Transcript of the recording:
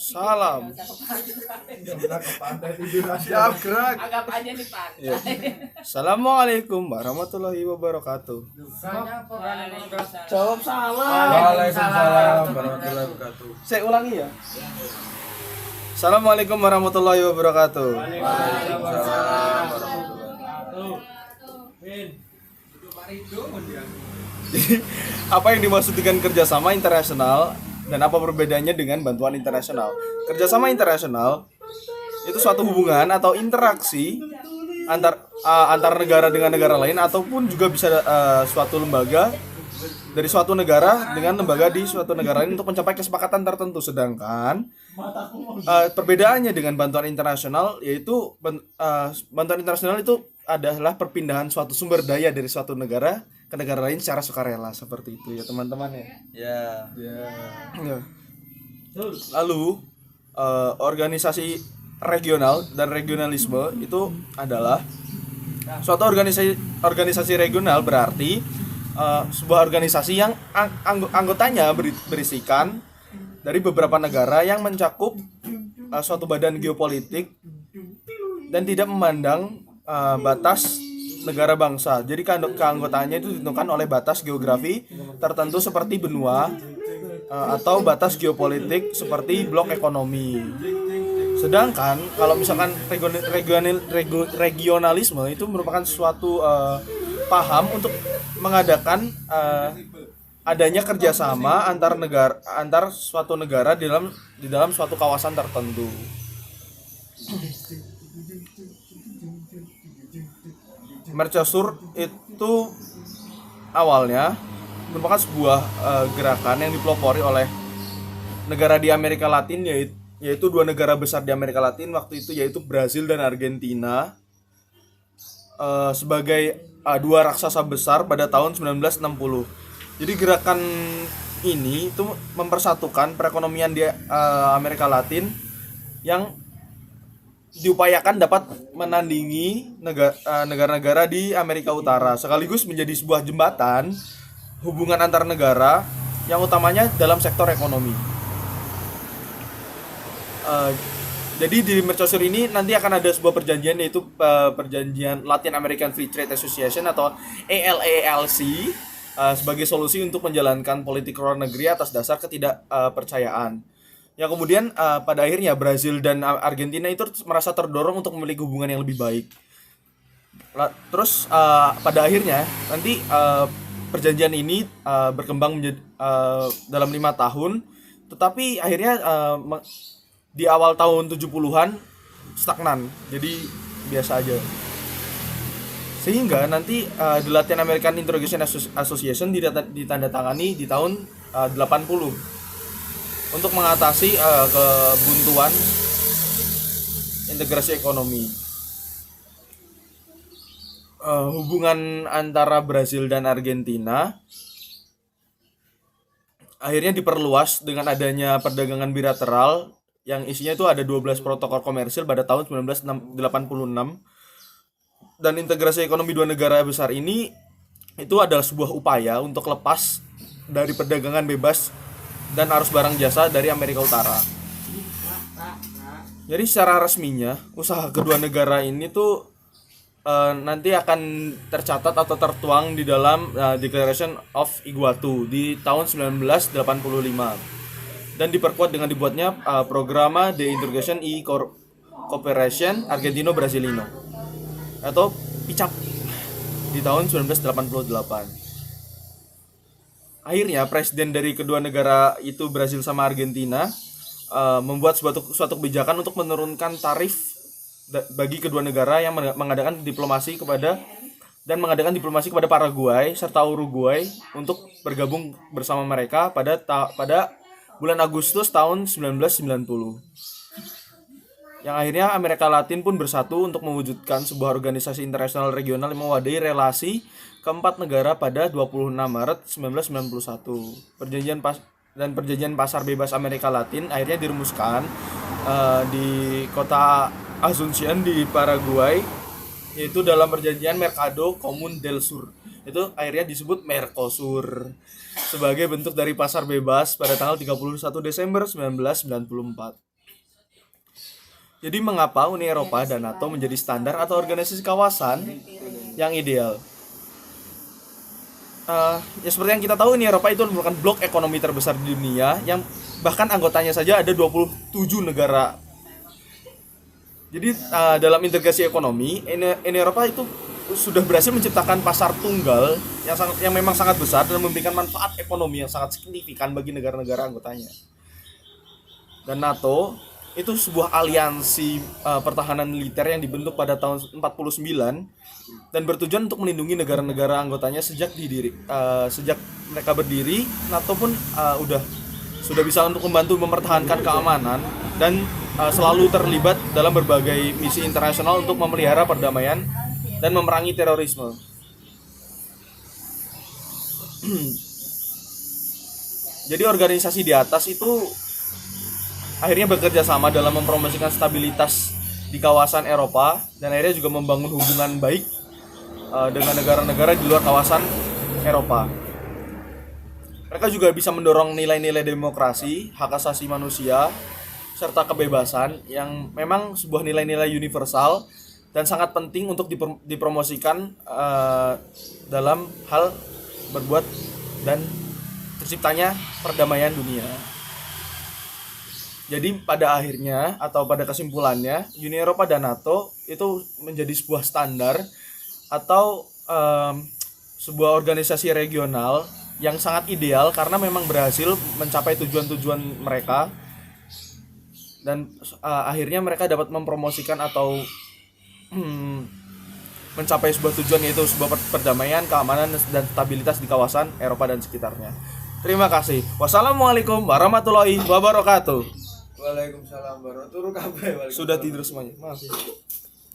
Salam. Siap gerak. Anggap aja di pantai. Ya. Assalamualaikum warahmatullahi wabarakatuh. Jawab salam. Waalaikumsalam warahmatullahi wabarakatuh. Saya ulangi ya. Assalamualaikum warahmatullahi wabarakatuh. Apa yang dimaksud dengan kerjasama internasional dan apa perbedaannya dengan bantuan internasional? Kerjasama internasional itu suatu hubungan atau interaksi antar negara dengan negara lain ataupun juga bisa suatu lembaga dari suatu negara dengan lembaga di suatu negara lain untuk mencapai kesepakatan tertentu. Sedangkan perbedaannya dengan bantuan internasional yaitu bantuan internasional itu adalah perpindahan suatu sumber daya dari suatu negara ke negara lain secara sukarela, seperti itu ya teman-teman ya. Ya. Lalu organisasi regional dan regionalisme itu adalah suatu organisasi regional berarti sebuah organisasi yang anggotanya berisikan dari beberapa negara yang mencakup suatu badan geopolitik dan tidak memandang batas negara bangsa. Jadi keanggotaannya itu ditentukan oleh batas geografi tertentu seperti benua atau batas geopolitik seperti blok ekonomi. Sedangkan kalau misalkan regionalisme itu merupakan suatu paham untuk mengadakan adanya kerjasama antar suatu negara di dalam suatu kawasan tertentu. Mercosur itu awalnya merupakan sebuah gerakan yang dipelopori oleh negara di Amerika Latin yaitu dua negara besar di Amerika Latin waktu itu yaitu Brazil dan Argentina sebagai dua raksasa besar pada tahun 1960. Jadi gerakan ini itu mempersatukan perekonomian di Amerika Latin yang diupayakan dapat menandingi negara-negara di Amerika Utara sekaligus menjadi sebuah jembatan hubungan antar negara yang utamanya dalam sektor ekonomi. Jadi di Mercosur ini nanti akan ada sebuah perjanjian yaitu perjanjian Latin American Free Trade Association atau ALALC sebagai solusi untuk menjalankan politik luar negeri atas dasar ketidakpercayaan. Yang kemudian pada akhirnya Brazil dan Argentina itu merasa terdorong untuk memiliki hubungan yang lebih baik. Terus pada akhirnya nanti perjanjian ini berkembang menjadi dalam 5 tahun, tetapi akhirnya di awal tahun 70-an stagnan, jadi biasa aja. Sehingga nanti the Latin American Integration Association ditandatangani di tahun 80 untuk mengatasi kebuntuan integrasi ekonomi. Hubungan antara Brazil dan Argentina akhirnya diperluas dengan adanya perdagangan bilateral yang isinya itu ada 12 protokol komersil pada tahun 1986. Dan integrasi ekonomi dua negara besar ini itu adalah sebuah upaya untuk lepas dari perdagangan bebas dan arus barang jasa dari Amerika Utara. Jadi secara resminya usaha kedua negara ini tuh nanti akan tercatat atau tertuang di dalam Declaration of Iguatu di tahun 1985 dan diperkuat dengan dibuatnya Programa de Integration y Cooperation Argentino-Brasilino atau PICAP di tahun 1988. Akhirnya presiden dari kedua negara itu Brazil sama Argentina membuat suatu kebijakan untuk menurunkan tarif bagi kedua negara yang mengadakan diplomasi kepada Paraguay serta Uruguay untuk bergabung bersama mereka pada bulan Agustus tahun 1990. Yang akhirnya Amerika Latin pun bersatu untuk mewujudkan sebuah organisasi internasional regional yang mewadahi relasi keempat negara pada 26 Maret 1991. Perjanjian pasar bebas Amerika Latin akhirnya dirumuskan di kota Asunción di Paraguay, yaitu dalam perjanjian Mercado Común del Sur. Itu akhirnya disebut Mercosur sebagai bentuk dari pasar bebas pada tanggal 31 Desember 1994. Jadi mengapa Uni Eropa dan NATO menjadi standar atau organisasi kawasan yang ideal? Ya seperti yang kita tahu, Uni Eropa itu merupakan blok ekonomi terbesar di dunia yang bahkan anggotanya saja ada 27 negara. Jadi dalam integrasi ekonomi, Uni Eropa itu sudah berhasil menciptakan pasar tunggal yang memang sangat besar dan memberikan manfaat ekonomi yang sangat signifikan bagi negara-negara anggotanya. Dan NATO itu sebuah aliansi pertahanan militer yang dibentuk pada tahun 49 dan bertujuan untuk melindungi negara-negara anggotanya sejak mereka berdiri. NATO pun sudah bisa untuk membantu mempertahankan keamanan dan selalu terlibat dalam berbagai misi internasional untuk memelihara perdamaian dan memerangi terorisme. Jadi organisasi di atas itu akhirnya bekerja sama dalam mempromosikan stabilitas di kawasan Eropa dan akhirnya juga membangun hubungan baik dengan negara-negara di luar kawasan Eropa. Mereka juga bisa mendorong nilai-nilai demokrasi, hak asasi manusia, serta kebebasan yang memang sebuah nilai-nilai universal dan sangat penting untuk dipromosikan dalam hal berbuat dan terciptanya perdamaian dunia. Jadi pada akhirnya atau pada kesimpulannya, Uni Eropa dan NATO itu menjadi sebuah standar atau sebuah organisasi regional yang sangat ideal karena memang berhasil mencapai tujuan-tujuan mereka dan akhirnya mereka dapat mempromosikan atau mencapai sebuah tujuan, yaitu sebuah perdamaian, keamanan, dan stabilitas di kawasan Eropa dan sekitarnya. Terima kasih. Wassalamualaikum warahmatullahi wabarakatuh. Waalaikumsalam warahmatullahi wabarakatuh. Sudah tidur semuanya. Maaf.